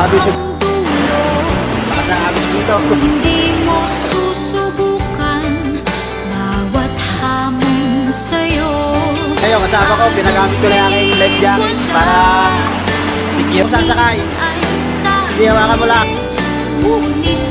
abis. Lakas ng abis dito. Hindi mo susubukan bawat hamon sa'yo. Ngayon, kasama ko, pinagamit ko na yung aking life jacket para sige kung saan sakay. Hindi, hawakan mo lang. Ngunit